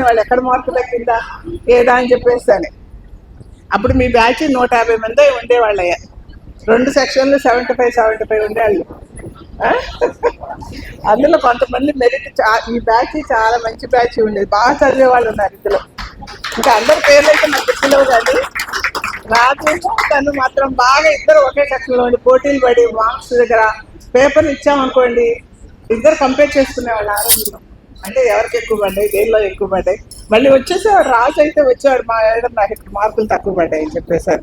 చూసుకునేవాళ్ళు ఎక్కడ మార్పు తగ్గిందా ఏదా అని చెప్పేసి అని. అప్పుడు మీ బ్యాచ్ 150 మంది ఉండేవాళ్ళయ్యా. 2 సెక్షన్లు 75 ఉండేవాళ్ళు. అందులో కొంతమంది మెరిట్ ఈ బ్యాచ్ చాలా మంచి బ్యాచ్ ఉండేది, బాగా చదివే వాళ్ళు ఉన్నారు ఇందులో. ఇంకా అందరి పేర్లు అయితే నాకు గుర్తులేవు, కానీ రాజు తను మాత్రం బాగా ఇద్దరు ఒకే సెక్షన్లో ఉండి పోటీలు పడి మార్క్స్ దగ్గర పేపర్లు ఇచ్చామనుకోండి, ఇద్దరు కంపేర్ చేసుకునేవాళ్ళు ఆ రోజుల్లో. అంటే ఎవరికి ఎక్కువ పడ్డాయి, దేనిలో ఎక్కువ పడ్డాయి. మళ్ళీ వచ్చేసేవాడు రాజు అయితే వచ్చేవాడు, మా ఏదైనా నాకు ఇక్కడ మార్కులు తక్కువ పడ్డాయి అని చెప్పేశారు.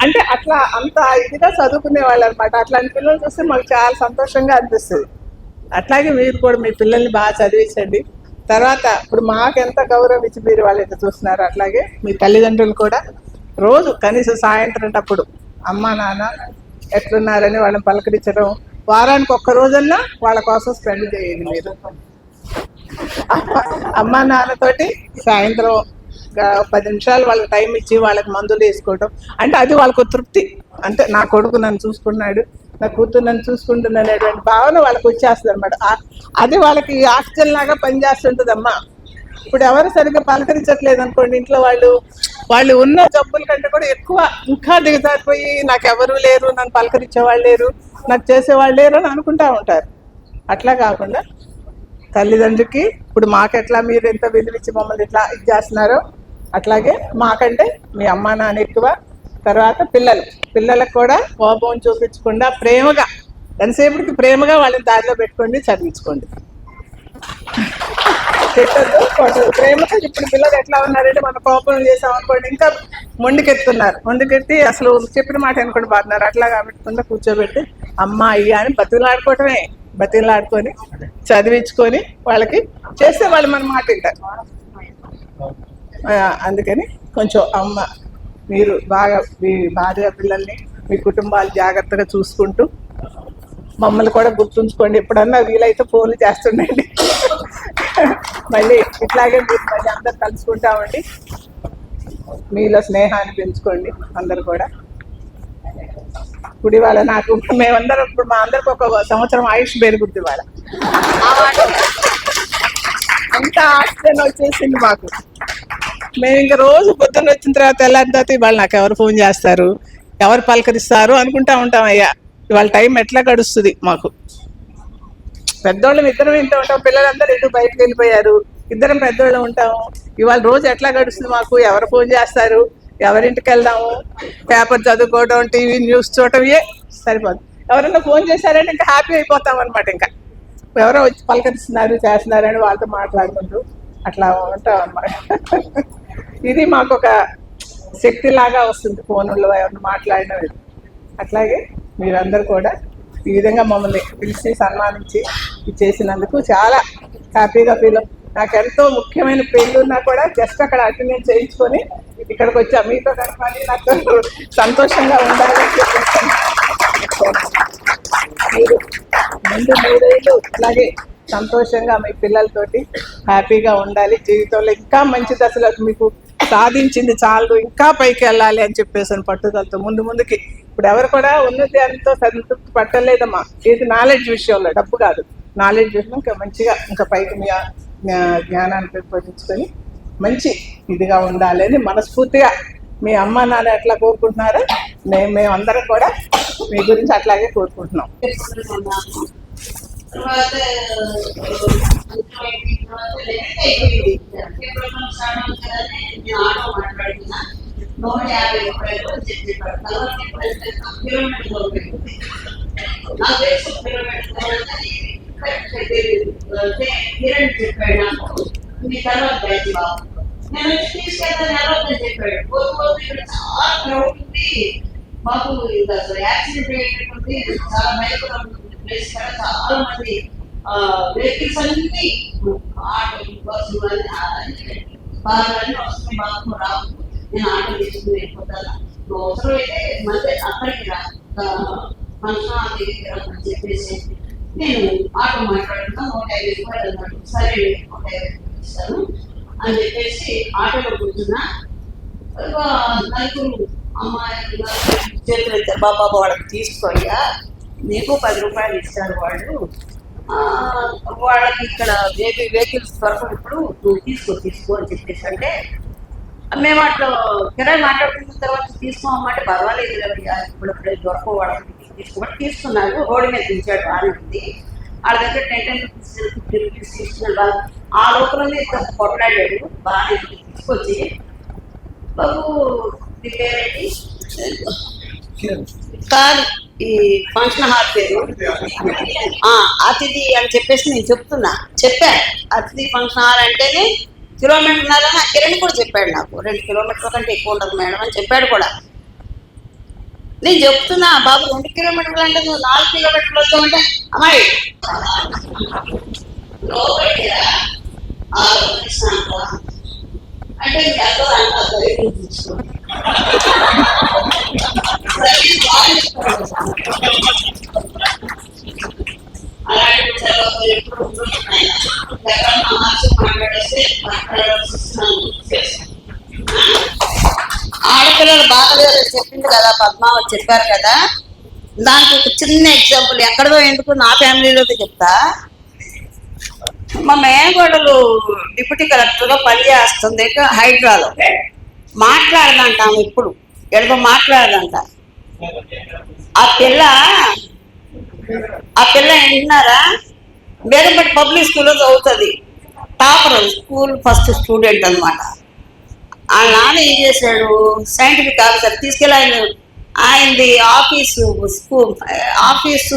అంటే అట్లా అంత ఇదిగా చదువుకునే వాళ్ళు అనమాట. అట్లాంటి పిల్లలు చూస్తే మాకు చాలా సంతోషంగా అనిపిస్తుంది. అట్లాగే మీరు కూడా మీ పిల్లల్ని బాగా చదివించండి. తర్వాత ఇప్పుడు మాకెంత గౌరవం ఇచ్చి మీరు వాళ్ళైతే చూస్తున్నారు, అట్లాగే మీ తల్లిదండ్రులు కూడా రోజు కనీసం సాయంత్రం అప్పుడు అమ్మ నాన్న ఎట్లున్నారని వాళ్ళని పలకరించడం, వారానికి ఒక్క రోజన్నా వాళ్ళ కోసం స్పెండ్ చేయండి మీరు. అమ్మ నాన్నతోటి సాయంత్రం 10 నిమిషాలు వాళ్ళకి టైం ఇచ్చి వాళ్ళకి మందులు వేసుకోవడం, అంటే అది వాళ్ళకు తృప్తి. అంటే నా కొడుకు నన్ను చూసుకున్నాడు, నా కూతురు నన్ను చూసుకుంటుంది అనేటువంటి భావన వాళ్ళకి వచ్చేస్తుంది అనమాట. అది వాళ్ళకి ఆక్సిజన్ లాగా పనిచేస్తుంటుంది అమ్మా. ఇప్పుడు ఎవరు సరిగ్గా పలకరించట్లేదు అనుకోండి ఇంట్లో వాళ్ళు ఉన్న జబ్బుల కంటే కూడా ఎక్కువ ఇంకా దిగజారిపోయి నాకెవరూ లేరు, నన్ను పలకరించేవాళ్ళు లేరు, నాకు చేసేవాళ్ళు లేరు అని అనుకుంటా ఉంటారు. అట్లా కాకుండా తల్లిదండ్రికి ఇప్పుడు మాకెట్లా మీరు ఎంత విలువిచ్చి మమ్మల్ని ఇట్లా ఇది చేస్తున్నారో అట్లాగే మాకంటే మీ అమ్మా నాన్న ఎక్కువ. తర్వాత పిల్లలకు కూడా కోపం చూపించకుండా ప్రేమగా ఎంతసేపటికి ప్రేమగా వాళ్ళని దారిలో పెట్టుకోండి, చదివించుకోండి. పెట్టద్దు కొట్టదు, ప్రేమగా. ఇప్పుడు పిల్లలు ఎట్లా ఉన్నారంటే మన కోపం చేసాం అనుకోండి ఇంకా మొండికెత్తి అసలు చెప్పిన మాట అనుకోండి బాగున్నారు. అట్లా కాబెట్టకుండా కూర్చోబెట్టి అమ్మ అయ్యా అని బతిలాడుకొని చదివించుకొని వాళ్ళకి చేస్తే వాళ్ళు మన మాట వింటారు. అందుకని కొంచెం అమ్మ మీరు బాగా మీ భార్య పిల్లల్ని మీ కుటుంబాలు జాగ్రత్తగా చూసుకుంటూ మమ్మల్ని కూడా గుర్తుంచుకోండి. ఎప్పుడన్నా వీలైతే ఫోన్లు చేస్తుండండి. మళ్ళీ ఇట్లాగే మీరు మళ్ళీ అందరు కలుసుకుంటామండి. మీలో స్నేహాన్ని పెంచుకోండి అందరు కూడా. ఇప్పుడు ఇవాళ నాకు మేమందరం ఇప్పుడు మా అందరికి 1 సంవత్సరం ఆయుష్ పెరుగుద్ది. ఇవాళ అంత ఆక్సిజన్ వచ్చేసింది మాకు. మేము ఇంకా రోజు పొద్దున్న వచ్చిన తర్వాత తెల్లారిన తర్వాత ఇవాళ నాకు ఎవరు ఫోన్ చేస్తారు, ఎవరు పలకరిస్తారు అనుకుంటా ఉంటాం. అయ్యా ఇవాళ టైం ఎట్లా గడుస్తుంది మాకు. పెద్దోళ్ళం ఇద్దరం ఇంటూ ఉంటాం, పిల్లలందరూ ఎటు బయటకు వెళ్ళిపోయారు, ఇద్దరం పెద్దోళ్ళం ఉంటాము. ఇవాళ రోజు ఎట్లా గడుస్తుంది మాకు, ఎవరు ఫోన్ చేస్తారు, ఎవరింటికి వెళ్దాము, పేపర్ చదువుకోవడం, టీవీ న్యూస్ చూడటం సరిపోదు. ఎవరైనా ఫోన్ చేశారంటే ఇంకా హ్యాపీ అయిపోతాం అనమాట. ఇంకా ఎవరో వచ్చి పలకరిస్తున్నారు చేస్తున్నారని వాళ్ళతో మాట్లాడుకుంటూ అట్లా ఉంటాం అన్నమాట. ఇది మాకు ఒక శక్తిలాగా వస్తుంది ఫోన్లో ఎవరిని మాట్లాడినవి. అట్లాగే మీరందరూ కూడా ఈ విధంగా మమ్మల్ని పిలిచి సన్మానించి చేసినందుకు చాలా హ్యాపీగా ఫీల్. నాకు ఎంతో ముఖ్యమైన పెళ్ళి ఉన్నా కూడా జస్ట్ అక్కడ అటెండెన్స్ చేయించుకొని ఇక్కడికి వచ్చా. మీతో కలపాలి, నాకు సంతోషంగా ఉండాలని చెప్పేసి మీరు ముందు 3 ఏళ్ళు ఇట్లాగే సంతోషంగా మీ పిల్లలతోటి హ్యాపీగా ఉండాలి. జీవితంలో ఇంకా మంచి దశలకు మీకు సాధించింది చాలు, ఇంకా పైకి వెళ్ళాలి అని చెప్పేసి పట్టుదలతో ముందుకి. ఇప్పుడు ఎవరు కూడా ఉన్నది అంతో సంతృప్తి పట్టలేదమ్మా. ఇది నాలెడ్జ్ విషయంలో, డబ్బు కాదు, నాలెడ్జ్ విషయంలో ఇంకా మంచిగా ఇంకా పైకి మీ జ్ఞానాన్ని పెంపొందించుకొని మంచి ఇదిగా ఉండాలి అని మనస్ఫూర్తిగా మీ అమ్మ నాన్న ఎట్లా కోరుకుంటున్నారో మేమందరం కూడా మీ గురించి అట్లాగే కోరుకుంటున్నాం. నేను తీసుకెళ్తాను ఎలా చెప్పాడు. చాలా క్రౌడ్ ఉంది మాకు, యాక్సిడెంట్ అయ్యేటటువంటి చాలా భయపడ ప్లేస్ కదా. చాలా మంది వెహికల్స్ అన్ని ఆటోలు బస్సులు బాగా వస్తున్నాయి. మాకు రావు, నేను ఆటో తీసుకుని వెళ్ళిపోతాను. అవసరం అయితే మళ్ళీ అక్కడికి రా ఫంక్షన్ దగ్గర అని చెప్పేసి నేను ఆటో మాట్లాడుతున్నా. 150 రూపాయలు అన్నమాట. సరే 150 ఇస్తాను అని చెప్పేసి ఆటోలో కూర్చున్నా. నలుగురు అమ్మాయి చేతులు అయితే బాబా వాళ్ళకి తీసుకోయ్యా, నీకు 10 రూపాయలు ఇస్తారు వాళ్ళు వాళ్ళకి ఇక్కడ వెహికల్స్ దొరకనప్పుడు నువ్వు తీసుకో అని చెప్పేసి అంటే మేము అట్లా కిరాయి మాట్లాడుకున్న తర్వాత తీసుకోమంటే పర్వాలేదు ఇప్పుడు దొరకవు వాళ్ళకి తీసుకోమని తీసుకున్నారు. రోడ్డు మీద దించాడు బాగానే ఉంది. వాళ్ళ దగ్గర 10 రూపీస్ 50 రూపీస్ తీసుకున్నాడు. ఆ లోపలనే కొట్లాడాడు బాగానే తీసుకొచ్చి బాబు పేరేంటి కాదు ఈ ఫంక్షన్ హాల్ పేరు అతిథి అని చెప్పేసి నేను చెప్పాను. అతిథి ఫంక్షన్ హాల్ అంటేనే కిలోమీటర్న్నర కిరణ్ కూడా చెప్పాడు నాకు. 2 కిలోమీటర్ల కంటే ఎక్కువ ఉండదు మేడం అని చెప్పాడు కూడా. నేను చెప్తున్నా బాబు 2 కిలోమీటర్లు అంటే నువ్వు 4 కిలోమీటర్లు వచ్చామంటే అమ్మాయి అంటే ఆడపిల్లలు బాగలేదు చెప్పింది కదా పద్మావతి చెప్పారు కదా. దానికి ఒక చిన్న ఎగ్జాంపుల్ ఎక్కడదో ఎందుకు నా ఫ్యామిలీలో చెప్తా. మా మేనగోడలు డిప్యూటీ కలెక్టర్గా పనిచేస్తుంది హైదరాబాద్లో. మాట్లాడదంట ఆమె ఇప్పుడు ఎడగో మాట్లాడదంట. ఆ పిల్ల వింటున్నారా బేగంపేట పబ్లిక్ స్కూల్లో చదువుతుంది. టాపర్ స్కూల్ ఫస్ట్ స్టూడెంట్ అనమాట. ఆ నాన్న ఏం చేశాడు సైంటిఫిక్ ఆఫీసర్ తీసుకెళ్ళి ఆయనది ఆఫీసు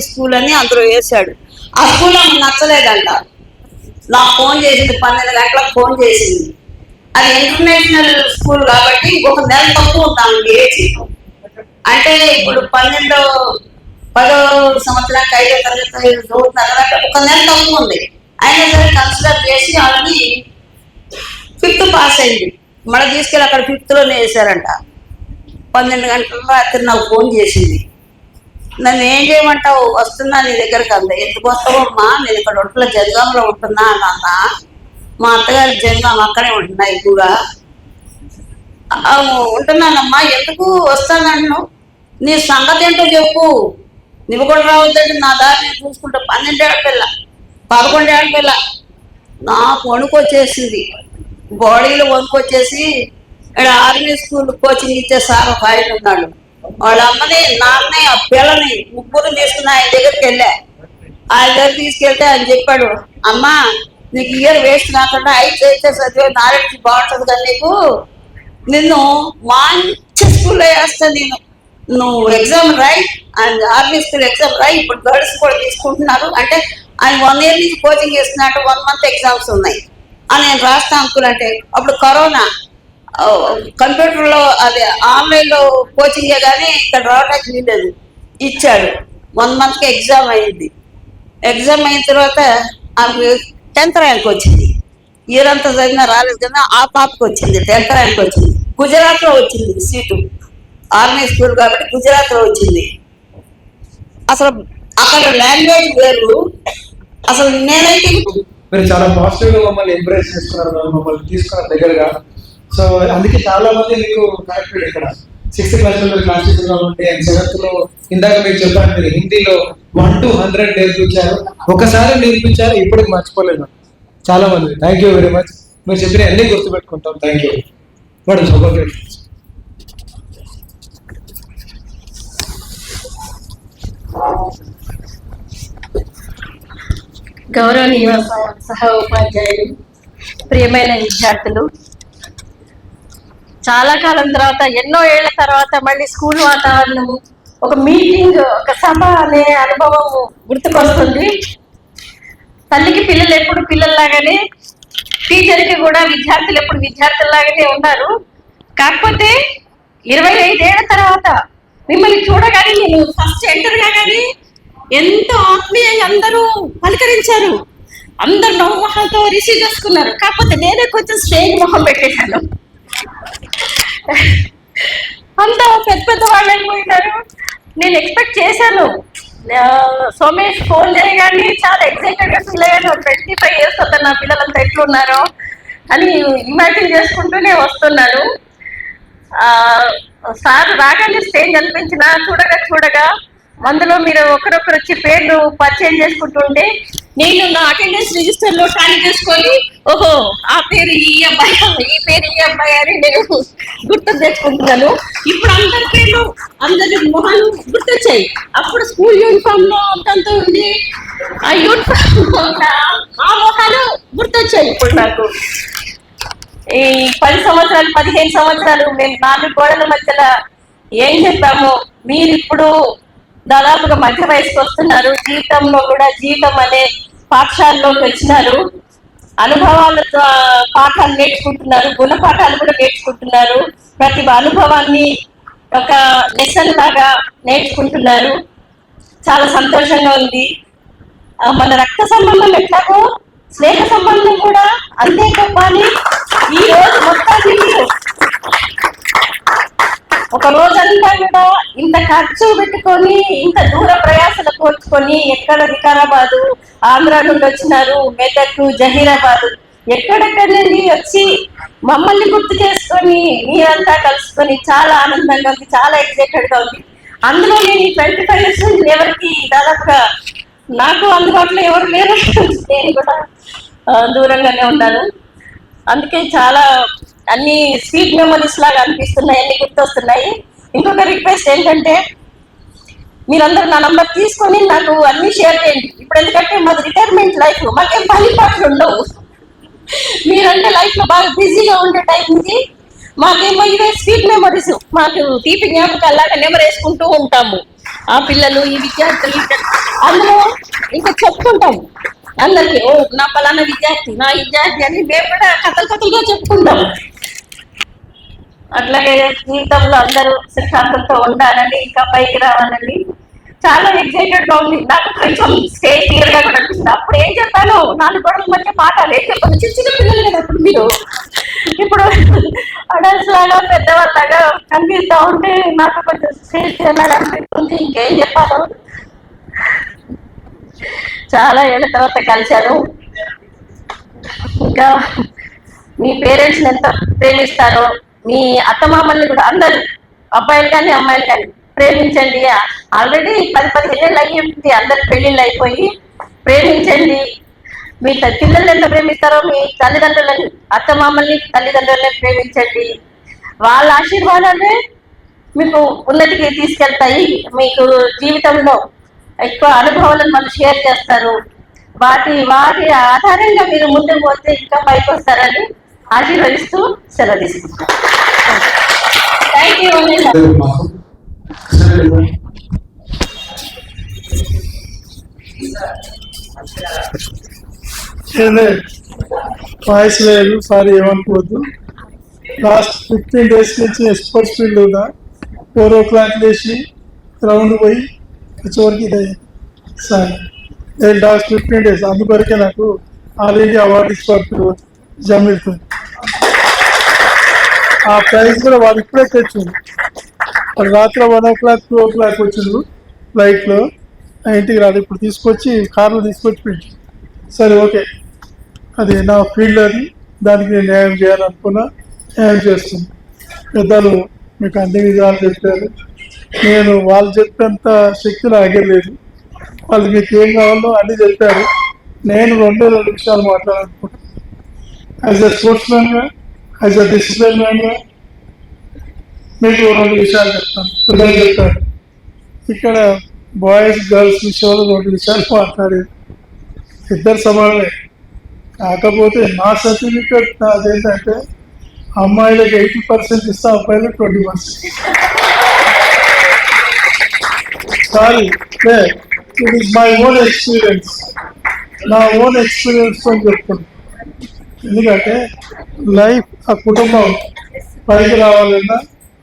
స్కూల్ అని అందులో వేశాడు. ఆ స్కూల్ ఆమెకు నచ్చలేదంట. నాకు ఫోన్ చేసింది 12 గంటలకు ఫోన్ చేసింది. అది ఇంటర్నేషనల్ స్కూల్ కాబట్టి ఒక నెల తక్కువ ఉంటాను ఏజ్. అంటే ఇప్పుడు 10వ సంవత్సరానికి 5వ తరగతి చదువుతున్నారు ఒక నెల తక్కువ ఉంది. అయినా సరే కన్సిడర్ చేసి వాళ్ళని 5th పాస్ అయింది. మళ్ళీ తీసుకెళ్ళి అక్కడ 5thలోనే వేశారంట. 12 గంటల రాత్రి నాకు ఫోన్ చేసింది. నన్ను ఏం చేయమంటావు వస్తున్నా నీ దగ్గరకు అందా. ఎందుకు వస్తావమ్మా నేను ఇక్కడ ఒంట్లో జనగాంలో ఉంటున్నా నాన్న. మా అత్తగారి జనగాం అక్కడే ఉంటున్నా ఎక్కువగా ఉంటున్నానమ్మా. ఎందుకు వస్తానన్ను నీ సంగతి ఏంటో చెప్పు. నువ్వు కూడా రావద్దంటే నా దారి నేను చూసుకుంటా. 12 ఏళ్ళ పిల్ల 11 ఏళ్ళ పిల్ల నాకు వణుకొచ్చేసింది. బాడీలో వణుకొచ్చేసి ఇక్కడ ఆర్మీ స్కూల్ కోచింగ్ ఇచ్చే సార్ ఒక ఆయన ఉన్నాడు. వాళ్ళ అమ్మని నాన్నని ఆ పిల్లని ముగ్గురు తీసుకుని ఆయన దగ్గరికి వెళ్ళా. ఆయన దగ్గర తీసుకెళ్తే ఆయన చెప్పాడు అమ్మా నీకు ఇయర్ వేస్ట్ కాకుండా 5 అయితే చదివే నాలెడ్జ్ బాగుంటుంది కదా నీకు. నిన్ను మంచి స్కూల్లో వేస్తాను నేను. నువ్వు ఎగ్జామ్ రాయి అండ్ ఆర్మీ స్కూల్ ఎగ్జామ్ రాయి. ఇప్పుడు గర్ల్స్ కూడా తీసుకుంటున్నారు. అంటే ఆయన 1 year నుంచి కోచింగ్ చేస్తున్నట్టు 1 month ఎగ్జామ్స్ ఉన్నాయి. నేను రాస్తా అంకుల్ అంటే అప్పుడు కరోనా కంప్యూటర్లో అదే ఆన్లైన్లో కోచింగే కానీ ఇక్కడ రావడానికి వీలేదు. ఇచ్చాడు 1 monthకి ఎగ్జామ్ అయింది. ఎగ్జామ్ అయిన తర్వాత ఆమెకు 10th ర్యాంక్ వచ్చింది. ఇయర్ అంతా చదివినా రాలేదు కదా. ఆ పాపకు వచ్చింది 10th ర్యాంక్ వచ్చింది. గుజరాత్లో వచ్చింది సీటు. ఆర్మీ స్కూల్ కాబట్టి గుజరాత్లో వచ్చింది. అసలు అక్కడ లాంగ్వేజ్ వేరు. అసలు నేనైతే మీరు చాలా పాజిటివ్ గా మమ్మల్ని ఎంప్రెస్ చేస్తున్నారు, మమ్మల్ని తీసుకున్నారు దగ్గరగా. సో అందుకే చాలా మంది మీకు కనెక్టెడ్. ఇక్కడ 6th క్లాస్ లో క్లాస్ టీచర్ గా ఉంటే 7th లో ఇందాక మీరు చెప్పారు మీరు హిందీలో 1 to 100 నేర్పించారు. ఒకసారి నేర్పించారు, ఇప్పటికి మర్చిపోలేదు చాలా మంది. Thank you very much. మీరు చెప్పిన అన్ని గుర్తుపెట్టుకుంటాం. Thank you madam. సపోర్ట్ గౌరవనీయ సహ ఉపాధ్యాయులు, ప్రియమైన విద్యార్థులు, చాలా కాలం తర్వాత ఎన్నో ఏళ్ల తర్వాత మళ్ళీ స్కూల్ వాతావరణం, ఒక మీటింగ్, ఒక సభ అనే అనుభవం గుర్తుకొస్తుంది. తల్లికి పిల్లలు ఎప్పుడు పిల్లల్లాగానే, టీచర్కి కూడా విద్యార్థులు ఎప్పుడు విద్యార్థుల్లాగానే ఉన్నారు. కాకపోతే 25 ఏళ్ల తర్వాత మిమ్మల్ని చూడగానే నేను ఫస్ట్ ఎంటర్ కాగానే ఎంతో ఆత్మీయంగా అందరూ పలకరించారు. అందరు నవ్వు మొహంతో రిసీవ్ చేసుకున్నారు. కాకపోతే నేనే కొంచెం స్టేజ్ మొహం పెట్టేశాను. అంతా పెద్ద వాళ్ళు అయిపోయినారు. నేను ఎక్స్పెక్ట్ చేశాను. సోమేష్ ఫోన్ చేయగానే చాలా ఎక్సైటెడ్గా ఫీల్ అయ్యాను. 25 years అవుతారు నా పిల్లలంతా ఎట్లున్నారో అని ఇమాజిన్ చేసుకుంటూనే వస్తున్నాను. సార్ రాగానే స్టేజ్ అనిపించిన చూడగా అందులో మీరు ఒకరొకరు వచ్చి పేర్లు పరిచయం చేసుకుంటుంటే నేను నా అటెండెన్స్ రిజిస్టర్ లో టాలీ చేసుకొని ఓహో ఆ పేరు ఈ అబ్బాయి, ఈ పేరు ఈ అబ్బాయి అని నేను గుర్తు తెచ్చుకుంటున్నాను. ఇప్పుడు అందరి పేర్లు అందరి మొహాలు గుర్తొచ్చాయి. అప్పుడు స్కూల్ యూనిఫామ్ లో అంతంత ఉంది, ఆ యూనిఫామ్ ఆ మొహాలు గుర్తొచ్చాయి ఇప్పుడు నాకు. ఈ 10 సంవత్సరాలు 15 సంవత్సరాలు మేము 4 గోడల మధ్యలో ఏం చెప్పామో మీరు ఇప్పుడు దాదాపుగా మధ్య వయసుకు వస్తున్నారు. జీవితంలో కూడా జీవితం అనే పాఠశాలలోకి వచ్చినారు. అనుభవాలతో పాఠాలు నేర్చుకుంటున్నారు, గుణపాఠాలు కూడా నేర్చుకుంటున్నారు. ప్రతి అనుభవాన్ని ఒక లెసన్ లాగా నేర్చుకుంటున్నారు. చాలా సంతోషంగా ఉంది. మన రక్త సంబంధం ఎట్లాగో స్నేహ సంబంధం కూడా అంతే గొప్ప అని ఈ రోజు మొత్తాన్ని ఒక రోజంతా కూడా ఇంత ఖర్చు పెట్టుకొని ఇంత దూర ప్రయాసలు కోర్చుకొని ఎక్కడ వికారాబాదు ఆంధ్ర నుండి వచ్చినారు, మెదక్ జహీరాబాద్ ఎక్కడెక్కడ నుండి వచ్చి మమ్మల్ని గుర్తు చేసుకొని మీరంతా కలుసుకొని చాలా ఆనందంగా ఉంది, చాలా ఎక్సైటెడ్ గా ఉంది. అందులో నేను 25 years నుంచి ఎవరికి దాదాపుగా నాకు అందుబాటులో ఎవరు లేరు, నేను కూడా దూరంగానే ఉన్నాను. అందుకే చాలా అన్ని స్వీట్ మెమరీస్ లాగా అనిపిస్తున్నాయి, అన్ని గుర్తొస్తున్నాయి. ఇంకొక రిక్వెస్ట్ ఏంటంటే మీరందరూ నా నంబర్ తీసుకొని నాకు అన్ని షేర్ చేయండి. ఇప్పుడు ఎందుకంటే మాది రిటైర్మెంట్ లైఫ్, మాకేం పని పాటలు ఉండవు. మీరంటే లైఫ్ లో బాగా బిజీగా ఉండే టైం ఇది. మాకేమో ఇవే స్వీట్ మెమరీస్, మాకు తీపి జ్ఞాపకాలాగా నెమరేసుకుంటూ ఉంటాము. ఆ పిల్లలు ఈ విద్యార్థులు అందులో ఇంకా చెప్పుకుంటాము అందరికి, ఓ నా పలానా విద్యార్థి నా విద్యార్థి అని మేము కూడా కథలుగా చెప్పుకుంటాము. అట్లాగే జీవితంలో అందరూ సుఖాంతంతో ఉండాలని, ఇంకా పైకి రావాలని చాలా ఎక్సైటెడ్ గా ఉంది. నాకు కొంచెం స్టేజ్ క్లియర్ గా కూడా అనిపిస్తుంది. అప్పుడు ఏం చెప్పాను 4 గోడల మధ్య మాటలు ఏం చెప్పాను, చిన్న పిల్లలు కదా అప్పుడు మీరు. ఇప్పుడు అడల్ట్స్ లాగా పెద్దవాళ్ళలాగా కనిపిస్తా ఉంటే నాకు కొంచెం స్టేజ్ క్లియర్ అనిపిస్తుంది. ఇంకేం చెప్పాను, చాలా ఏళ్ళ తర్వాత కలిశాను. ఇంకా మీ పేరెంట్స్ని ఎంత ప్రేమిస్తారో, మీ అత్తమామల్ని కూడా అందరూ అబ్బాయిలు కానీ అమ్మాయిలు కానీ ప్రేమించండి. ఆల్రెడీ 10-15 ఏళ్ళు అయ్యింది అందరికి పెళ్ళిళ్ళు అయిపోయి. ప్రేమించండి. మీ పిల్లల్ని ఎంత ప్రేమిస్తారో మీ తల్లిదండ్రులని, అత్తమామల్ని తల్లిదండ్రులని ప్రేమించండి. వాళ్ళ ఆశీర్వాదాలే మీకు ఉన్నతికి తీసుకెళ్తాయి. మీకు జీవితంలో ఎక్కువ అనుభవాలను మనం షేర్ చేస్తారు. వాటి ఆధారంగా మీరు ముందుకు పోతే ఇంకా పైకి వస్తారని ఆశీర్వదిస్తూ సెలవు తీసుకుంటాం. Thank you. వాయిస్ లేదు, సారీ ఏమనుకోవద్దు. లాస్ట్ 15 days నుంచి ఎక్స్పర్ట్స్ ఫీల్డ్ ఉన్నా 4 o'clock లేచి గ్రౌండ్ పోయి చివరికి ఇదే సార్ నేను లాస్ట్ 15 days అందువరకే నాకు ఆల్ ఇండియా అవార్డు ఇస్తారు జమిడుతుంది. ఆ ప్రైజ్ కూడా వాళ్ళు ఇప్పుడే తెచ్చింది. రాత్రి 1 o'clock 2 o'clock వచ్చిండ్రు ఫ్లైట్లో, ఇంటికి రాదు. ఇప్పుడు తీసుకొచ్చి కార్లో తీసుకొచ్చి పెట్టి సరే ఓకే అది నా ఫీల్డ్, అది దానికి నేను న్యాయం చేయాలనుకున్నా, న్యాయం చేస్తుంది. పెద్దలు మీకు అన్ని విధాలు చెప్పారు. నేను వాళ్ళు చెప్పేంత శక్తి నాగలేదు. వాళ్ళు మీకు ఏం కావాలో అన్నీ చెప్పారు. నేను 2 నిమిషాలు మాట్లాడాలనుకుంటున్నాను. యాజ్ ఎ స్పోర్ట్స్ మ్యాన్గా, యాజ్ ఎ డిసిప్లిన్ మ్యాన్గా మీకు 2 విషయాలు చెప్తాను. పిల్లలు చెప్పారు ఇక్కడ బాయ్స్ గర్ల్స్ విషయంలో 2 విషయాలు మాట్లాడేది. ఇద్దరు సమానమే. కాకపోతే నా సర్టిఫికెట్ అదేంటంటే అమ్మాయిలకు 80% ఇస్తా, అబ్బాయిలకు 20%. Sorry, it is my own experience, నా ఓన్ ఎక్స్పీరియన్స్ అని చెప్తున్నాను. ఎందుకంటే లైఫ్, ఆ కుటుంబం పైకి రావాలన్నా,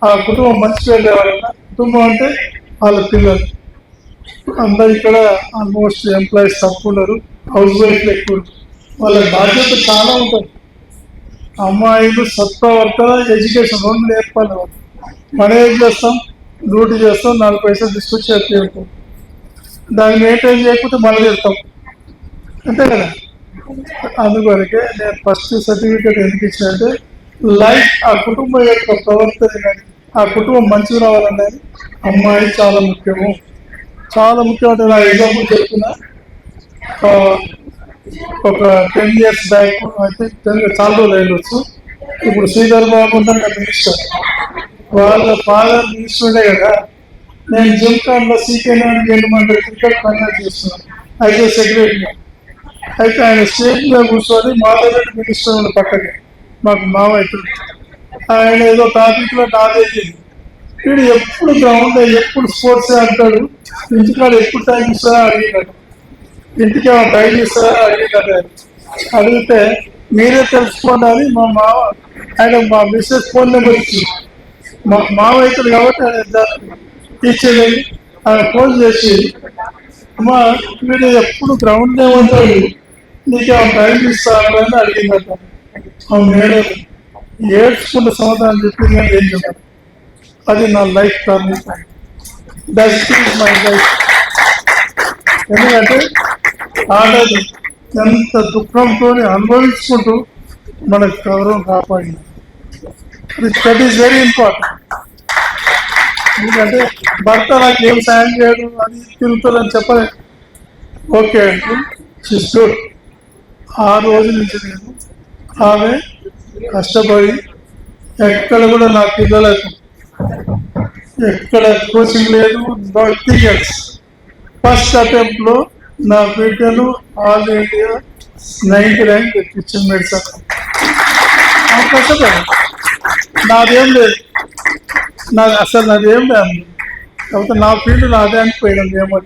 ఆ కుటుంబం మంచి పేరు రావాలన్నా, కుటుంబం అంటే వాళ్ళ పిల్లలు అందరు ఇక్కడ ఆల్మోస్ట్ ఎంప్లాయీస్ తక్కువ ఉన్నారు, హౌస్ వైఫ్లు ఎక్కువ. వాళ్ళ బాధ్యత చాలా ఉంటుంది. అమ్మాయిలు సత్ప్రవర్తన, ఎడ్యుకేషన్ 2 నేర్పాలి. మనం ఏం చేస్తాం, డ్యూటీ చేస్తాం, 4 పైసలు తీసుకొచ్చి వెళ్తాం. దాన్ని మెయింటైన్ చేయకపోతే మనం వెళ్తాం, అంతే కదా. అందువరకే నేను ఫస్ట్ సర్టిఫికేట్ ఎందుకు ఇచ్చానంటే లైఫ్, ఆ కుటుంబం యొక్క ప్రవర్తన కానీ, ఆ కుటుంబం మంచిగా రావాలనేది అమ్మాయి చాలా ముఖ్యము. చాలా ముఖ్యం. అంటే నా ఎగ్జాంపుల్ చెప్తున్నా, ఒక 10 years బ్యాక్ అయితే చాలా రోజులు అయ్యొచ్చు. ఇప్పుడు శ్రీధర్ బాబు ఉంటారు కదా మినిస్టర్, వాళ్ళ ఫాదర్ మినిస్టర్ ఉండే కదా. నేను జిమ్ కార్డ్లో సీకేనారాయణ గెలమంటే క్రికెట్ కండక్ట్ చేస్తున్నాను, అయితే సెక్రటరీ. అయితే ఆయన స్టేజ్ మీద కూర్చొని మాధవరెడ్డి మినిస్టర్ ఉన్న పక్కనే మాకు మావైతుంది. ఆయన ఏదో టాపిక్ లో నాదేది వీడు ఎప్పుడు గ్రౌండ్ ఎప్పుడు స్పోర్ట్స్ అంటాడు, ఇంటికాడ ఎప్పుడు టైం ఇస్తారా అడిగినాడు, ఇంటికి ఏమైనా టైం ఇస్తారా అడిగినాడు. అడిగితే మీరే తెలుసుకోండి మా మావ, ఆయన మా మిస్సెస్ ఫోన్ నెంబర్ ఇచ్చింది. మా మావైతుంది కాబట్టి ఆయన ఇచ్చేది. ఆయన ఫోన్ చేసి అమ్మా వీడు ఎప్పుడు గ్రౌండ్ ఏమంటాడు, నీకేమైనా టైం ఇస్తారా అని అడిగిందట. మేడం ఏడ్చుకుంటే సమాధానం చెప్పింది కానీ ఏం చెప్పారు. అది నా life turning point. That is my life. ఎందుకంటే ఆడది ఎంత దుఃఖంతో అనుభవించుకుంటూ మనకు గౌరవం కాపాడింది. That is very important. ఎందుకంటే భర్త నాకు ఏం సాయం చేయడు అది తిరుగుతుందని చెప్పలేదు. ఓకే అంటే షీస్ గుడ్. ఆ రోజు నుంచి నేను ఆమె కష్టపడి ఎక్కడ కూడా నా పిల్లలకు ఎక్కడ కోచింగ్ లేదు, నథింగ్ ఎల్స్. ఫస్ట్ అటెంప్ట్ లో నా బిడ్డలు ఆల్ ఇండియా 90 ర్యాంక్ తెప్పించింది మెడిసిన్. కష్టపడి నాదేం లేదు, నాదేం లేదు. కాకపోతే నా ఫీల్డ్ నాదే అనిపోయినాను. ఏమో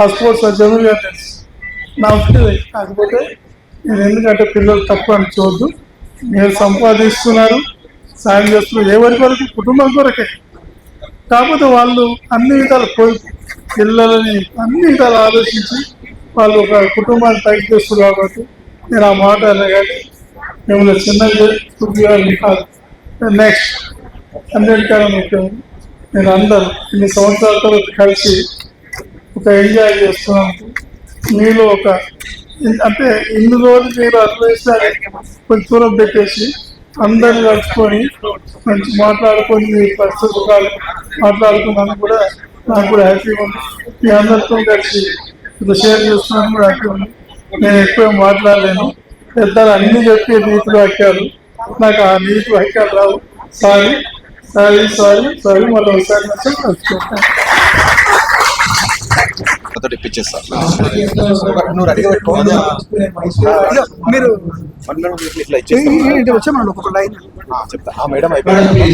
ఆ స్పోర్ట్స్ జనరల్గా తెలుసు నా ఫీల్డ్. కాకపోతే నేను ఎందుకంటే పిల్లలు తక్కువ అని చూద్దు, మీరు సంపాదిస్తున్నారు, సాయం చేస్తున్నారు, ఎవరి వరకు కుటుంబం కొరకే. కాకపోతే వాళ్ళు అన్ని విధాలు పిల్లలని అన్ని విధాలు ఆలోచించి వాళ్ళు ఒక కుటుంబాన్ని టైప్ చేస్తున్నారు. కాబట్టి నేను ఆ మాట అనే కానీ మిమ్మల్ని చిన్నగా కాదు. నెక్స్ట్ అన్నిటికన్నా ముఖ్యం నేను అందరూ ఇన్ని సంవత్సరాల తర్వాత కలిసి ఒక ఎంజాయ్ చేస్తున్నాను. మీలో ఒక అంటే ఇన్ని రోజులు మీరు అర్థం కొంచెం దూరం పెట్టేసి అందరిని కలుసుకొని మంచి మాట్లాడుకొని మీ పరిస్థితులు మాట్లాడుకున్నాను కూడా నాకు కూడా హ్యాపీగా ఉంది. మీ అందరితో కలిసి ఇప్పుడు షేర్ చేస్తున్నాను కూడా హ్యాపీ ఉంది. నేను ఎక్కువ మాట్లాడలేను, పెద్దలు అన్ని చెప్పే నీతి వాక్యాలు నాకు ఆ నీతి వాక్యాలు రావు. సారీ సారీ సారీ సారీ మళ్ళీ ఒకసారి నచ్చం కలుసుకుంటాను. నువ్వు రెడీగా పెట్టుకో. మీరు చెప్తా మేడం అయిపోయింది,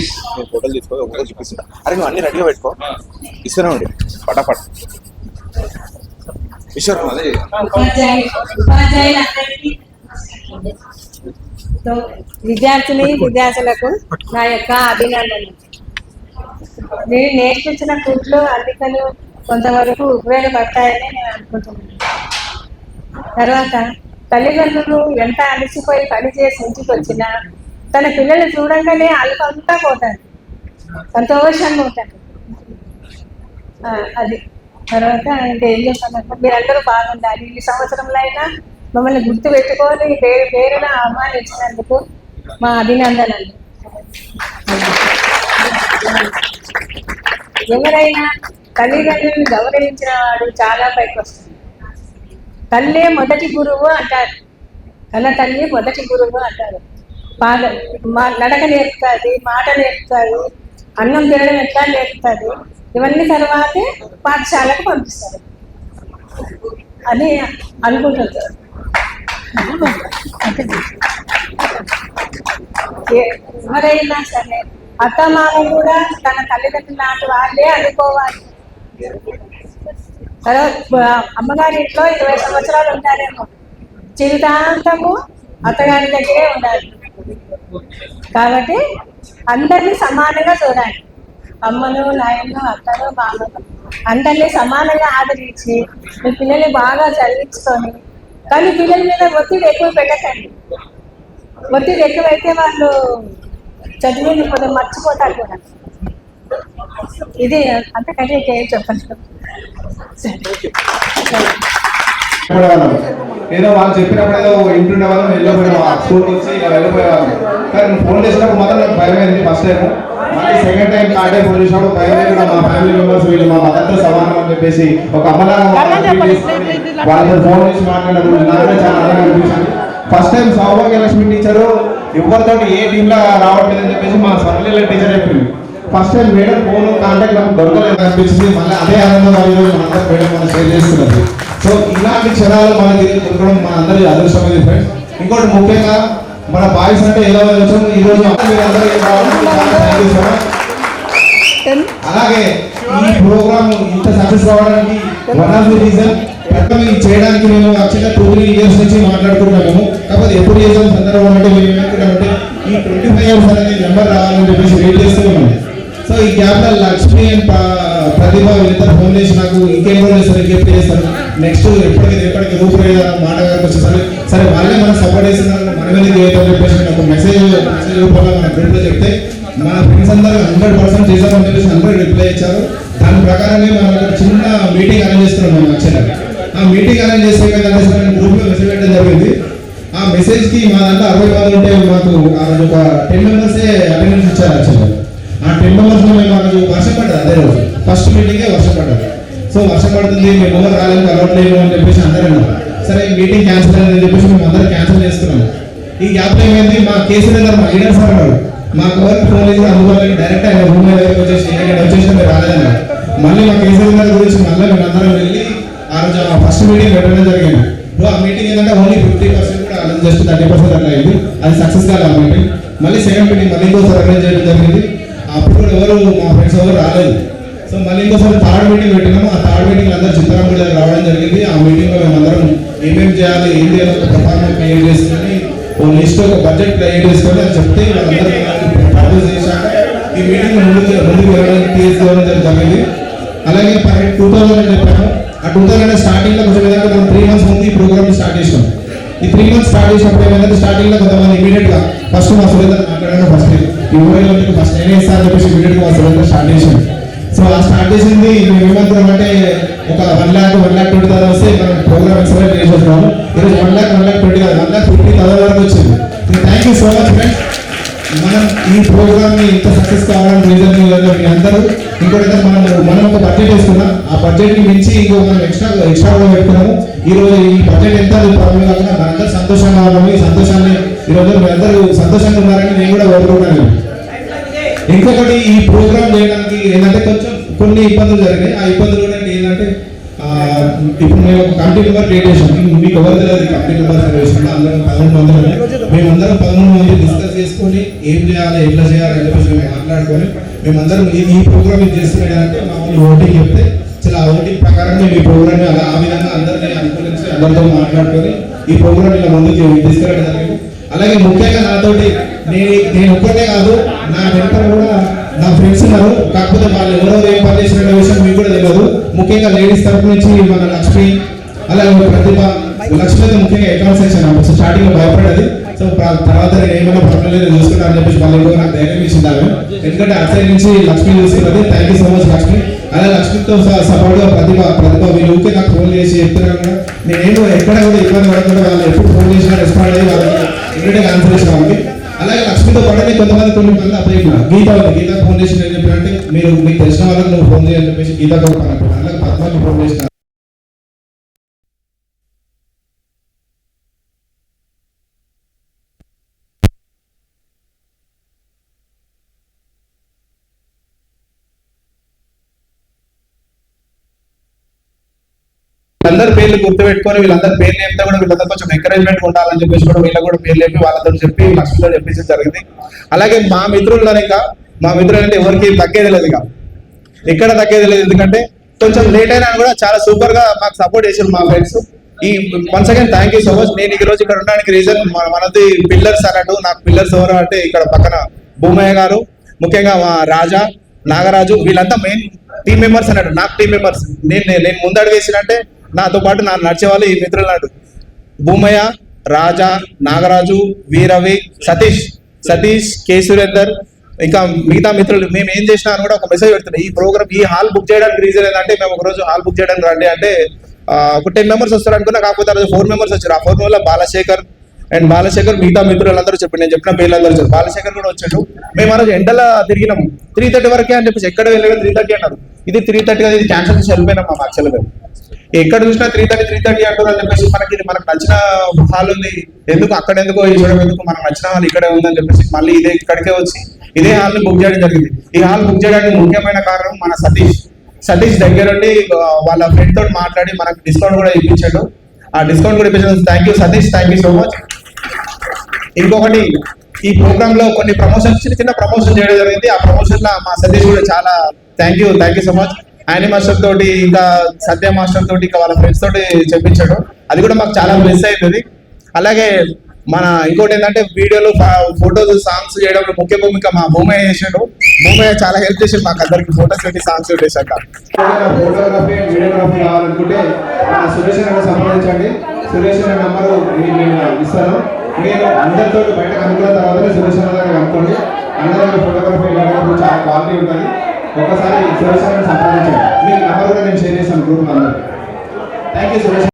ఫోటోలు తీసుకో, ఒకరోజు చూపిస్తా. అరే నువ్వు అన్ని రెడీగా పెట్టుకో, ఇస్తూనే ఉండి పటాపట్. ఈశ్వర్ విద్యార్థులకు నా యొక్క అభినందనలు. నేను నేర్పించిన కుట్లు అల్లికలు కొంతవరకు ఉపయోగపడతాయని నేను అనుకుంటున్నాను. తర్వాత తల్లిదండ్రులు ఎంత అలసిపోయి పని చేసి ఇంటికి వచ్చినా తన పిల్లలు చూడంగానే అల్పంతా పోతారు, సంతోషంగా ఉంటారు. అది తర్వాత ఇంకేం చెప్తాను, మీరందరూ బాగుండాలి. ఈ సంవత్సరంలో అయినా మమ్మల్ని గుర్తు పెట్టుకొని పేరున ఆహ్వానించినందుకు మా అభినందనలు. ఎవరైనా తల్లిదండ్రులను గౌరవించిన వాడు చాలా పైకి వస్తుంది. తల్లే మొదటి గురువు అంటారు, కన్న తల్లి మొదటి గురువు అంటారు. నడక నేర్పుతుంది, మాట నేర్పుతుంది, అన్నం తినడం ఎట్లా నేర్పుతుంది. ఇవన్నీ తర్వాతే పాఠశాలకు పంపిస్తారు అని అనుకుంటుంటారు. ఎవరైనా సరే అత్తమామ కూడా తన తల్లిదండ్రులు నాటి వాళ్ళే అనుకోవాలి. తర్వాత అమ్మగారి ఇంట్లో 20 సంవత్సరాలు ఉంటారేమో, జీవితాంతము అత్తగారి దగ్గరే ఉండాలి. కాబట్టి అందరినీ సమానంగా చూడాలి. అమ్మను, నాయనను, అత్తను, మామను అందరినీ సమానంగా ఆదరించి మీ పిల్లల్ని బాగా చదివించుకొని, కానీ పిల్లల మీద ఒత్తిడి ఎక్కువ పెట్టకండి. ఒత్తిడి ఎక్కువైతే వాళ్ళు చదివింది కొంచెం మర్చిపోతారు కూడా. ఇది అంతకంటే ఏం చెప్పండి. ఏదో వాళ్ళు చెప్పినప్పుడు ఏదో ఇంటుండే వాళ్ళు వెళ్ళిపోయాం, స్కూల్కి వచ్చి వెళ్ళిపోయేవాళ్ళు. కానీ ఫోన్ చేసినప్పుడు మాత్రం నాకు భయం అయింది ఫస్ట్ టైం. మళ్ళీ second time third time phone చేసినప్పుడు భయం లేదు. మా ఫ్యామిలీ మెంబర్స్ వీళ్ళు మా మదర్తో సమానం అని చెప్పేసి ఒక అమ్మలాగా వాళ్ళతో ఫోన్ చేసి మాట్లాడదు నాకు చాలా ఆనందంగా అనిపించింది. ఫస్ట్ టైం సౌభాగ్యలక్ష్మి టీచరు ఎవరితో ఏ టీంలో రావట్లేదని చెప్పేసి మా స్వర్ణలీల టీచర్ చెప్పింది. First time madam phone contact నాకు దొరకలేదు అనిపించింది. మళ్ళీ అదే ఆనందం ఈరోజు మనందరూ మేడం మనం షేర్ చేస్తున్నది. సో ఇలాంటి క్షణాలు మనకి దొరకడం మన అందరి అదృష్టమైంది ఫ్రెండ్స్. ఇంకోటి ముఖ్యంగా మన బాయ్స్ అంటే ఎలా వచ్చాము ఈ రోజు అలాగే ఈ ప్రోగ్రామ్ ఇంత సక్సెస్ కావడానికి వన్ ఆఫ్ ది రీజన్ ప్రథమ చేయడానికి మేము యాక్చువల్గా 2-3 years నుంచి మాట్లాడుకుంటున్నాము. కాకపోతే ఎప్పుడు చేసాం సందర్భం అంటే మేము ఏమనుకుంటామంటే ఈ 25 years అనేది నెంబర్ రావాలని చెప్పేసి వెయిట్ చేస్తూ ఉన్నాం. సో ఈ గ్యాప్ లో లక్ష్మి అండ్ ప్రతిభ వీళ్ళిద్దరు ఫోన్ చేసి నాకు ఇంకేం రోజు చేస్తారు ఇంకెప్పుడు చేస్తారు నెక్స్ట్ ఎప్పటికి రూపురేఖ మాట వచ్చేసరి సరే వాళ్ళే మనం సపోర్ట్ చేస్తున్నారు మనమే చేయటం చెప్పేసి ఒక మెసేజ్ రూపంలో మన ఫ్రెండ్లో చెప్తే మన ఫ్రెండ్స్ అందరూ 100% చేద్దామని చెప్పేసి అందరూ రిప్లై ఇచ్చారు. దాని ప్రకారంగా మనం ఒక చిన్న మీటింగ్ అరేంజ్ చేస్తున్నాం మేము యాక్చువల్గా. ఆ మీటింగ్ అరేంజ్ చేసే గ్రూప్లో మెసేజ్ పెట్టడం జరిగింది. ఆ మెసేజ్కి మా దాంట్లో 60 మంది ఉంటే మాకు ఆ రోజు ఒక 10 members అటెండెన్స్ ఇచ్చారు యాక్చువల్గా. ఆ 10 members లో మేము ఆ రోజు వర్షం పడ్డది అదే రోజు ఫస్ట్ మీటింగే వర్షం పడ్డది. సో వర్షం పడుతుంది మేము ఎవరు రాలేదు కలవట్లేదు అని చెప్పేసి అందరూ అన్నారు. సరే మీటింగ్ క్యాన్సిల్ అయిందని చెప్పేసి మేము అందరూ క్యాన్సిల్ చేసుకున్నాము. ఈ గ్యాప్లో ఏమైంది మా కేసీఆర్ మా లీడర్ సార్ అన్నారు మాకు ఎవరికి ఫోన్ చేసి అందుబాటులో డైరెక్ట్ ఆయన రూమ్ దగ్గరికి వచ్చేసి మీరు రాలేదన్నారు. మళ్ళీ మా కేసీఆర్ గారి గురించి మళ్ళీ మేము అందరం వెళ్ళి ఆ రోజు ఫస్ట్ మీటింగ్ పెట్టడం జరిగింది. ఆ మీటింగ్ ఏంటంటే ఓన్లీ 50% కూడా అలా జస్ట్ 30% అట్లా అయింది. అది సక్సెస్ కాదు ఆ మీటింగ్. మళ్ళీ సెకండ్ మీటింగ్ మళ్ళీ ఇంకోసారి అరేంజ్ చేయడం జరిగింది. అప్పుడు కూడా ఎవరు మా ఫ్రెండ్స్ ఎవరు రాలేదు. సో మళ్ళీ ఇంకోసారి థర్డ్ మీటింగ్ పెట్టినాము. ఆ థర్డ్ మీటింగ్ అందరూ చిత్రాంగుడి దగ్గర రావడం జరిగింది. ఆ మీటింగ్లో మేమందరం ఏమేమి చేయాలి ఏంటి అని ఒక పర్ఫార్మెన్స్ క్రియేట్ చేసుకొని ఓ లిస్ట్ ఒక బడ్జెట్ క్రియేట్ చేసుకొని అని చెప్తే వాళ్ళందరూ ప్రపోజ్ చేశాక ఈ మీటింగ్ ముందుకు వెళ్ళడానికి తీసుకోవడం జరిగింది. అలాగే 2000 అని చెప్పాము. ఆ 2000 స్టార్టింగ్ లో కొంచెం ఏదంటే మనం 3 months ముందు ఈ ప్రోగ్రామ్ స్టార్ట్ చేసాం. ఈ 3 months స్టార్ట్ చేసినప్పుడు ఏమైందంటే స్టార్టింగ్ లో కొంతమంది ఇమీడియట్ గా ఫస్ట్ మా సురేందర్ మాట్లాడాను ఫస్ట్ ఈ ఊరిలో ఫస్ట్ నేనే ఇస్తాను చెప్పేసి ఇమీడియట్ గా మా సురేందర్ స్టార్ట్ చేసాను. సో ఆ స్టార్ట్ చేసింది మేము ఏమంటున్నాం అంటే ఒక 1,20,000 వస్తే మనం ప్రోగ్రామ్ ఎక్సలెంట్ చేసేస్తున్నాము. ఈరోజు 1,20,000 కాదు 1,50,000 వరకు వచ్చింది. Thank you so much friends. మనం ఈ ప్రోగ్రామ్ ని ఇంత సక్సెస్ కావడానికి రీజన్ మీ అందరూ ఇంకోటి మనం ఒక బడ్జెట్ వేసుకున్నాం. ఆ బడ్జెట్ ని మించి ఇంకో మనం ఎక్స్ట్రా కూడా పెట్టుకున్నాము. ఈ రోజు ఈ బడ్జెట్ ఎంత ప్రాబ్లం కాకుండా మనందరూ సంతోషంగా ఉన్నాము. ఈ సంతోషాన్ని ఈ రోజు మీ అందరూ సంతోషంగా ఉన్నారని నేను కూడా కోరుకుంటున్నాను. ఇంకొకటి ఈ ప్రోగ్రామ్ చేయడానికి ఏంటంటే కొంచెం కొన్ని ఇబ్బందులు జరిగాయి. ఆ ఇబ్బందులు ఏంటంటే ఇప్పుడు మేము ఒక కమిటీ మెంబర్ క్రియేట్ చేసాం. మీకు ఎవరు తెలియదు కమిటీ మెంబర్ వేసాము. అందరం 11 మంది మేమందరం 13 మంది డిస్కస్ చేసుకొని ఏం చేయాలి ఎట్లా చేయాలి అని చెప్పేసి మేము మాట్లాడుకొని మేమందరం ఈ ప్రోగ్రామ్ చేస్తున్నాయంటే మామూలు ఓటింగ్ చెప్తే చాలా ఓటింగ్ ప్రకారం మేము ఈ ప్రోగ్రామ్ అలా ఆ విధంగా అందరినీ అనుకూలించి అందరితో మాట్లాడుకొని ఈ ప్రోగ్రామ్ ఇలా ముందుకు తీసుకెళ్ళడం జరిగింది. అలాగే ముఖ్యంగా నాతోటి నేను ఒక్కటే కాదు నా వెంట కూడా నా ఫ్రెండ్స్ ఉన్నారు. కాకపోతే వాళ్ళు ఎవరెవరు ఏం పని చేసిన విషయం మీకు కూడా తెలియదు. ముఖ్యంగా లేడీస్ తరఫు నుంచి మన లక్ష్మి అలాగే ప్రతిభ లక్ష్మి అయితే ముఖ్యంగా అకౌంట్ సెక్షన్ స్టార్టింగ్ లో భయపడేది. సో తర్వాత నేను ఏమైనా పర్లేదు చూసుకుంటా అని చెప్పేసి వాళ్ళు ఎక్కువ నాకు ధైర్యం ఇచ్చిందాము. ఎందుకంటే అసలు నుంచి లక్ష్మి చూసుకున్నది. Thank you so much Lakshmi. అలాగే లక్ష్మితో సపోర్ట్ గా ప్రతిభ వీళ్ళు ఊరికే నాకు ఫోన్ చేసి చెప్తున్నాను. నేనేమో ఎక్కడ కూడా ఇబ్బంది పడకుండా వాళ్ళు ఎప్పుడు ఫోన్ చేసినా రెస్పాండ్ అయ్యి వాళ్ళకి ఇమీడియట్ ఆన్సర్ చేసిన వాళ్ళకి. అలాగే లక్ష్మితో పడని కొన్ని మంది అప్లై గీత ఫోన్ చేసి నేను చెప్పినంటే మీరు మీకు తెలిసిన వాళ్ళకి నువ్వు ఫోన్ చేయని చెప్పేసి గీతతో పడుతున్నాను. అలాగే పద్మాకి ఫోన్ చేసిన వీళ్ళందరూ పేర్లు గుర్తుపెట్టుకొని వీళ్ళందరూ పేర్లు చెప్తే కూడా వీళ్ళందరూ కొంచెం ఎంకరేజ్మెంట్ ఉండాలని చెప్పేసి కూడా వీళ్ళకి కూడా పేర్లు చెప్పి వాళ్ళతో చెప్పి లక్ష్మితో చెప్పించడం జరిగింది. అలాగే మా మిత్రులు ఇంకా మా మిత్రులు అంటే ఎవరికి తగ్గేది లేదు, ఇక ఎక్కడ తగ్గేది లేదు. ఎందుకంటే కొంచెం లేట్ అయినా కూడా చాలా సూపర్ గా మాకు సపోర్ట్ చేశారు మా ఫ్రెండ్స్. ఈ once again thank you so much. నేను ఈ రోజు ఇక్కడ ఉండడానికి రీజన్ మనది పిల్లర్స్ అన్నట్టు. నాకు పిల్లర్స్ ఎవరు అంటే ఇక్కడ పక్కన భూమయ్య గారు, ముఖ్యంగా మా రాజా, నాగరాజు వీళ్ళంతా మెయిన్ టీమ్ మెంబర్స్ అన్నట్టు. నాకు టీమ్ మెంబర్స్ నేను ముందడుగు వేసినంటే నాతో పాటు నా నడిచేవాళ్ళు ఈ మిత్రులు అన్నట్టు. భూమయ్య, రాజా, నాగరాజు, వీరవి, సతీష్, కే సురేందర్, ఇంకా మిగతా మిత్రులు మేము ఏం చేసినా అని కూడా ఒక మెసేజ్ పెడుతున్నాయి. ఈ ప్రోగ్రామ్ ఈ హాల్ బుక్ చేయడానికి రీజన్ ఏంటంటే మేము ఒక రోజు హాల్ బుక్ చేయడానికి రండి అంటే ఒక 10 members వస్తారు అనుకున్నా. కాకపోతే ఆ రోజు 4 members వచ్చారు. ఆ 4 members బాలశేఖర్ మిగతా మిత్రులందరూ చెప్పి నేను చెప్పిన పేర్లందరూ వచ్చారు. బాలశేఖర్ కూడా వచ్చాడు. మేము ఆ రోజు ఎండలా తిరిగినాము 3:30 వరకే అని చెప్పేసి ఎక్కడ వెళ్ళాడు 3:30 అన్నారు. ఇది 3:30 ఇది క్యాన్సల్ చేసి వెళ్ళిపోయినాం మా యాక్చువల్గా మేము. ఎక్కడ చూసినా 3:30 అంటారు అని చెప్పేసి మనకు నచ్చిన హాల్ ఉంది, ఎందుకు అక్కడ ఎందుకో ఈ చూడడం ఎందుకు, మనకు నచ్చిన హాల్ ఇక్కడే ఉందని చెప్పేసి మళ్ళీ ఇక్కడికే వచ్చి ఇదే హాల్ ని బుక్ చేయడం జరిగింది. ఈ హాల్ బుక్ చేయడానికి ముఖ్యమైన కారణం మన సతీష్ దగ్గరుండి వాళ్ళ ఫ్రెండ్ తోటి మాట్లాడి మనకు డిస్కౌంట్ కూడా ఇప్పించాడు. ఆ డిస్కౌంట్ కూడా ఇప్పించాడు. Thank you Satish, thank you so much. ఇంకొకటి, ఈ ప్రోగ్రామ్ లో కొన్ని ప్రమోషన్స్ చిన్న ప్రమోషన్ చేయడం జరిగింది. ఆ ప్రమోషన్ లో మా సతీష్ కూడా చాలా thank you so much. Annie master తోటి ఇంకా సత్య మాస్టర్ తోటి ఇంకా వాళ్ళ ఫ్రెండ్స్ తోటి చెప్పించాడు. అది కూడా మాకు చాలా మిస్ అవుతుంది. అలాగే మన ఇంకోటి ఏంటంటే వీడియోలు, ఫోటోస్, సాంగ్స్ చేయడంలో ముఖ్య భూమిక మా భూమయ్య చేసాడు. భూమయ్య చాలా హెల్ప్ చేసాడు మాకు అందరికి ఫోటోస్ పెట్టి సాంగ్స్ పెట్టేశాక. ఫోటోగ్రఫీ వీడియోగ్రఫీ కావాలనుకుంటే మన సురేష్ అన్న సంప్రదించండి. సురేష్ అన్న నంబరు నేను ఇస్తాను. మీరు అందరితో బయటకు అనుకున్న తర్వాతనే సురేష్ అన్న గారు కనుక్కోండి. అందరూ ఫోటోగ్రఫీ వీడియోగ్రఫీ చాలా క్వాలిటీ ఉంటుంది. ఒకసారి సురేష్ అన్న సంప్రదించండి. మీకు నంబర్ కూడా నేను షేర్ చేశాను గ్రూప్ అందరికి. Thank you Suresh.